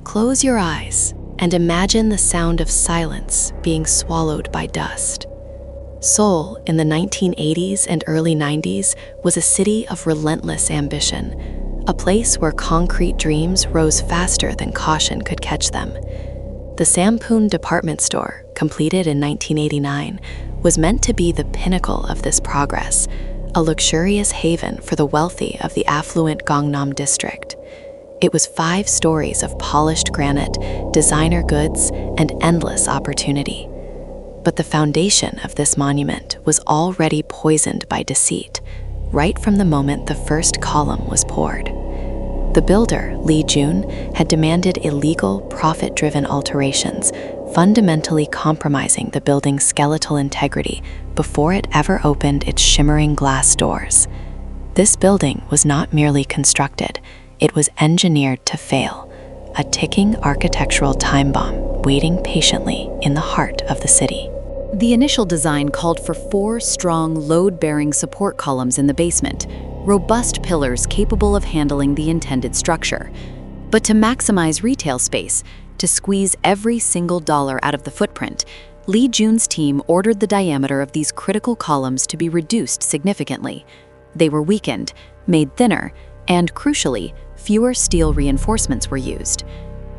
Close your eyes and imagine the sound of silence being swallowed by dust. Seoul in the 1980s and early 90s was a city of relentless ambition, a place where concrete dreams rose faster than caution could catch them. The Sampoong Department Store, completed in 1989, was meant to be the pinnacle of this progress, a luxurious haven for the wealthy of the affluent Gangnam district. It was 5 stories of polished granite, designer goods, and endless opportunity. But the foundation of this monument was already poisoned by deceit, right from the moment the first column was poured. The builder, Lee Jun, had demanded illegal, profit-driven alterations, fundamentally compromising the building's skeletal integrity before it ever opened its shimmering glass doors. This building was not merely constructed, it was engineered to fail, a ticking architectural time bomb waiting patiently in the heart of the city. The initial design called for 4 strong, load-bearing support columns in the basement, robust pillars capable of handling the intended structure. But to maximize retail space, to squeeze every single dollar out of the footprint, Lee Jun's team ordered the diameter of these critical columns to be reduced significantly. They were weakened, made thinner, and, crucially, fewer steel reinforcements were used.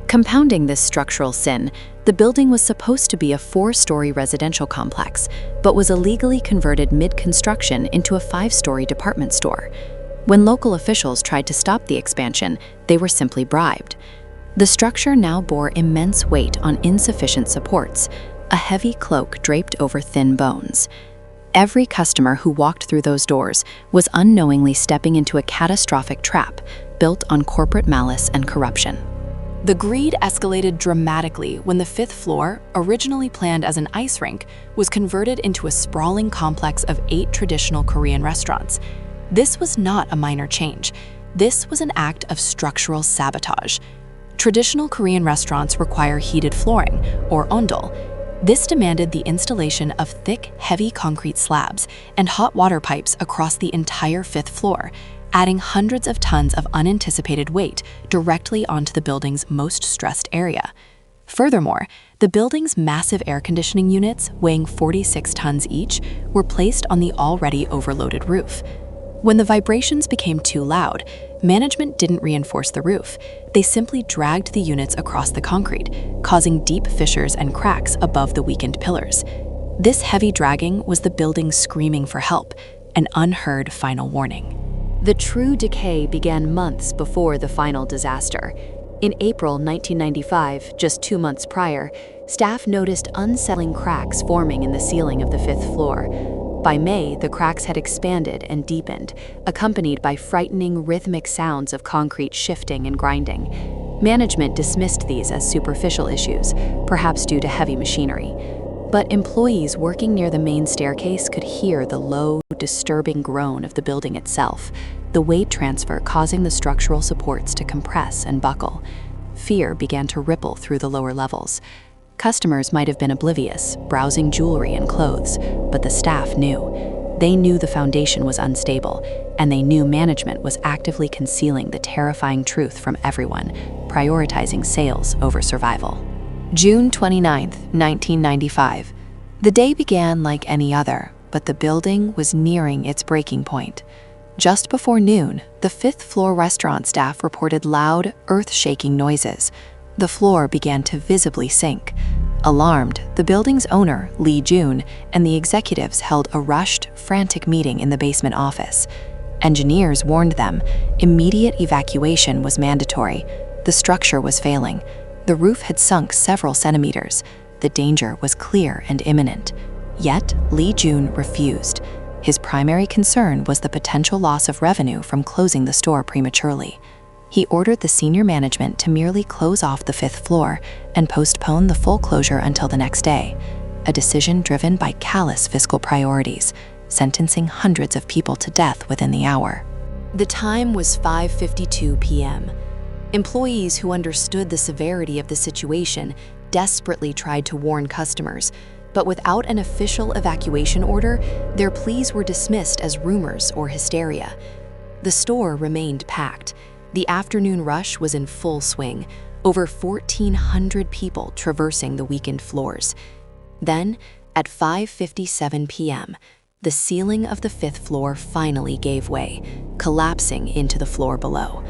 Compounding this structural sin, the building was supposed to be a 4-story residential complex, but was illegally converted mid-construction into a 5-story department store. When local officials tried to stop the expansion, they were simply bribed. The structure now bore immense weight on insufficient supports, a heavy cloak draped over thin bones. Every customer who walked through those doors was unknowingly stepping into a catastrophic trap built on corporate malice and corruption. The greed escalated dramatically when the 5th floor, originally planned as an ice rink, was converted into a sprawling complex of 8 traditional Korean restaurants. This was not a minor change. This was an act of structural sabotage. Traditional Korean restaurants require heated flooring, or ondol. This demanded the installation of thick, heavy concrete slabs and hot water pipes across the entire 5th floor, adding hundreds of tons of unanticipated weight directly onto the building's most stressed area. Furthermore, the building's massive air conditioning units, weighing 46 tons each, were placed on the already overloaded roof. When the vibrations became too loud, management didn't reinforce the roof. They simply dragged the units across the concrete, causing deep fissures and cracks above the weakened pillars. This heavy dragging was the building screaming for help, an unheard final warning. The true decay began months before the final disaster. In April 1995, just 2 months prior, staff noticed unsettling cracks forming in the ceiling of the 5th floor. By May, the cracks had expanded and deepened, accompanied by frightening rhythmic sounds of concrete shifting and grinding. Management dismissed these as superficial issues, perhaps due to heavy machinery. But employees working near the main staircase could hear the low, disturbing groan of the building itself, the weight transfer causing the structural supports to compress and buckle. Fear began to ripple through the lower levels. Customers might have been oblivious, browsing jewelry and clothes, but the staff knew. They knew the foundation was unstable, and they knew management was actively concealing the terrifying truth from everyone, prioritizing sales over survival. June 29, 1995. The day began like any other, but the building was nearing its breaking point. Just before noon, the 5th floor restaurant staff reported loud, earth-shaking noises. The floor began to visibly sink. Alarmed, the building's owner, Lee Jun, and the executives held a rushed, frantic meeting in the basement office. Engineers warned them immediate evacuation was mandatory. The structure was failing. The roof had sunk several centimeters. The danger was clear and imminent. Yet, Lee Jun refused. His primary concern was the potential loss of revenue from closing the store prematurely. He ordered the senior management to merely close off the 5th floor and postpone the full closure until the next day, a decision driven by callous fiscal priorities, sentencing hundreds of people to death within the hour. The time was 5:52 p.m. Employees who understood the severity of the situation desperately tried to warn customers, but without an official evacuation order, their pleas were dismissed as rumors or hysteria. The store remained packed. The afternoon rush was in full swing. over 1,400 people traversing the weakened floors. Then, at 5:57 p.m., the ceiling of the 5th floor finally gave way, collapsing into the floor below.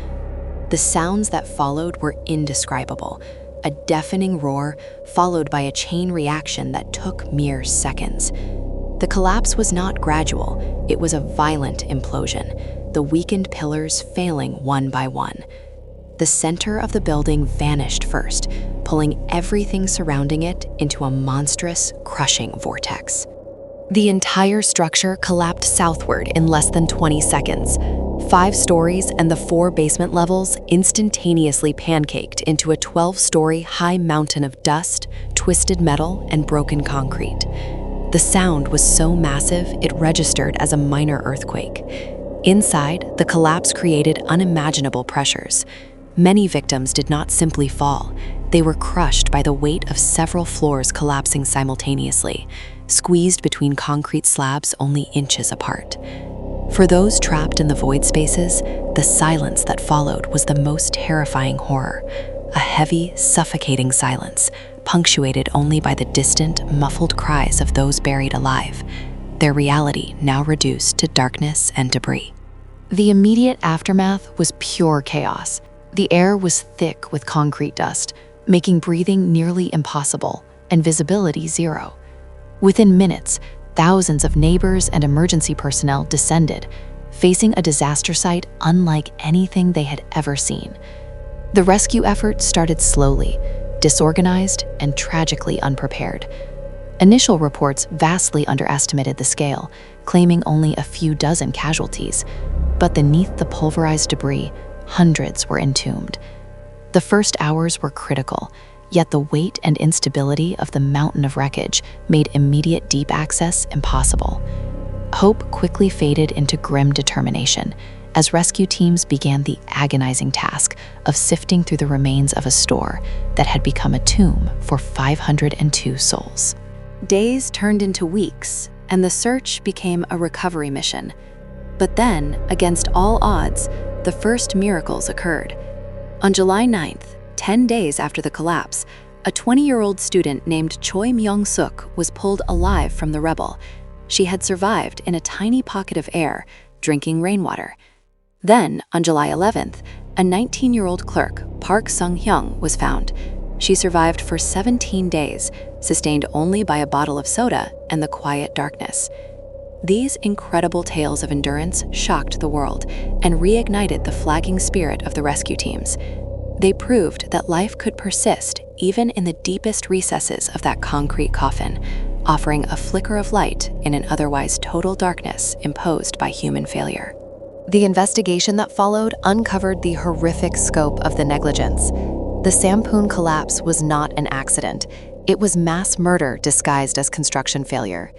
The sounds that followed were indescribable, a deafening roar followed by a chain reaction that took mere seconds. The collapse was not gradual, it was a violent implosion, the weakened pillars failing one by one. The center of the building vanished first, pulling everything surrounding it into a monstrous, crushing vortex. The entire structure collapsed southward in less than 20 seconds. 5 stories and the 4 basement levels instantaneously pancaked into a 12-story high mountain of dust, twisted metal, and broken concrete. The sound was so massive it registered as a minor earthquake. Inside, the collapse created unimaginable pressures. Many victims did not simply fall. They were crushed by the weight of several floors collapsing simultaneously, squeezed between concrete slabs only inches apart. For those trapped in the void spaces, the silence that followed was the most terrifying horror. A heavy, suffocating silence, punctuated only by the distant, muffled cries of those buried alive, their reality now reduced to darkness and debris. The immediate aftermath was pure chaos. The air was thick with concrete dust, making breathing nearly impossible and visibility zero. Within minutes, thousands of neighbors and emergency personnel descended, facing a disaster site unlike anything they had ever seen. The rescue effort started slowly, disorganized, and tragically unprepared. Initial reports vastly underestimated the scale, claiming only a few dozen casualties, but beneath the pulverized debris, hundreds were entombed. The first hours were critical, yet the weight and instability of the mountain of wreckage made immediate deep access impossible. Hope quickly faded into grim determination as rescue teams began the agonizing task of sifting through the remains of a store that had become a tomb for 502 souls. Days turned into weeks, and the search became a recovery mission. But then, against all odds, the first miracles occurred. On July 9th, 10 days after the collapse, a 20-year-old student named Choi Myung-suk was pulled alive from the rubble. She had survived in a tiny pocket of air, drinking rainwater. Then, on July 11th, a 19-year-old clerk, Park Sung-hyung, was found. She survived for 17 days, sustained only by a bottle of soda and the quiet darkness. These incredible tales of endurance shocked the world and reignited the flagging spirit of the rescue teams. They proved that life could persist even in the deepest recesses of that concrete coffin, offering a flicker of light in an otherwise total darkness imposed by human failure. The investigation that followed uncovered the horrific scope of the negligence. The Sampoong collapse was not an accident. It was mass murder disguised as construction failure.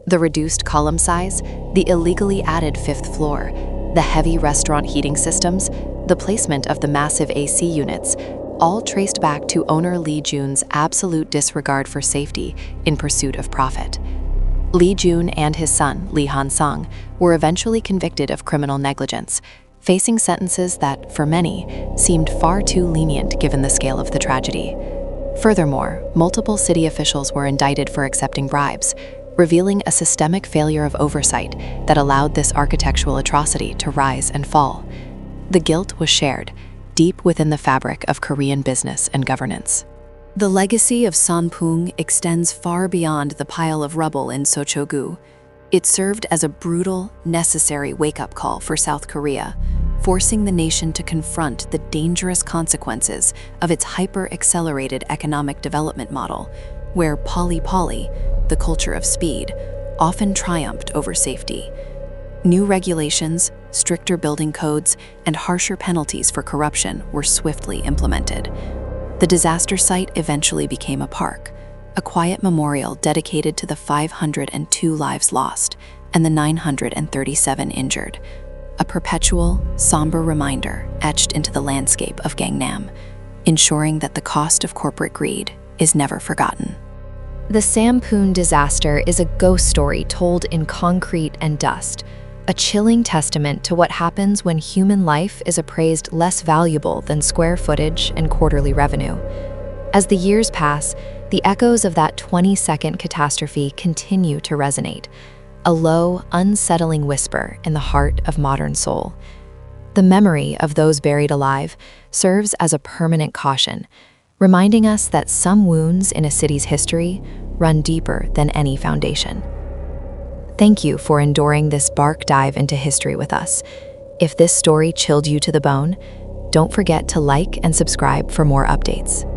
The reduced column size, the illegally added 5th floor, the heavy restaurant heating systems, the placement of the massive AC units, all traced back to owner Lee Jun's absolute disregard for safety in pursuit of profit. Lee Jun and his son, Lee Han-sung, were eventually convicted of criminal negligence, facing sentences that, for many, seemed far too lenient given the scale of the tragedy. Furthermore, multiple city officials were indicted for accepting bribes, revealing a systemic failure of oversight that allowed this architectural atrocity to rise and fall. The guilt was shared, deep within the fabric of Korean business and governance. The legacy of Sampoong extends far beyond the pile of rubble in Seoul. It served as a brutal, necessary wake-up call for South Korea, forcing the nation to confront the dangerous consequences of its hyper-accelerated economic development model, where poly, the culture of speed, often triumphed over safety. New regulations, stricter building codes, and harsher penalties for corruption were swiftly implemented. The disaster site eventually became a park, a quiet memorial dedicated to the 502 lives lost and the 937 injured, a perpetual, somber reminder etched into the landscape of Gangnam, ensuring that the cost of corporate greed is never forgotten. The Sampoong disaster is a ghost story told in concrete and dust, a chilling testament to what happens when human life is appraised less valuable than square footage and quarterly revenue. As the years pass, the echoes of that 20-second catastrophe continue to resonate, a low, unsettling whisper in the heart of modern Seoul. The memory of those buried alive serves as a permanent caution, reminding us that some wounds in a city's history run deeper than any foundation. Thank you for enduring this bark dive into history with us. If this story chilled you to the bone, don't forget to like and subscribe for more updates.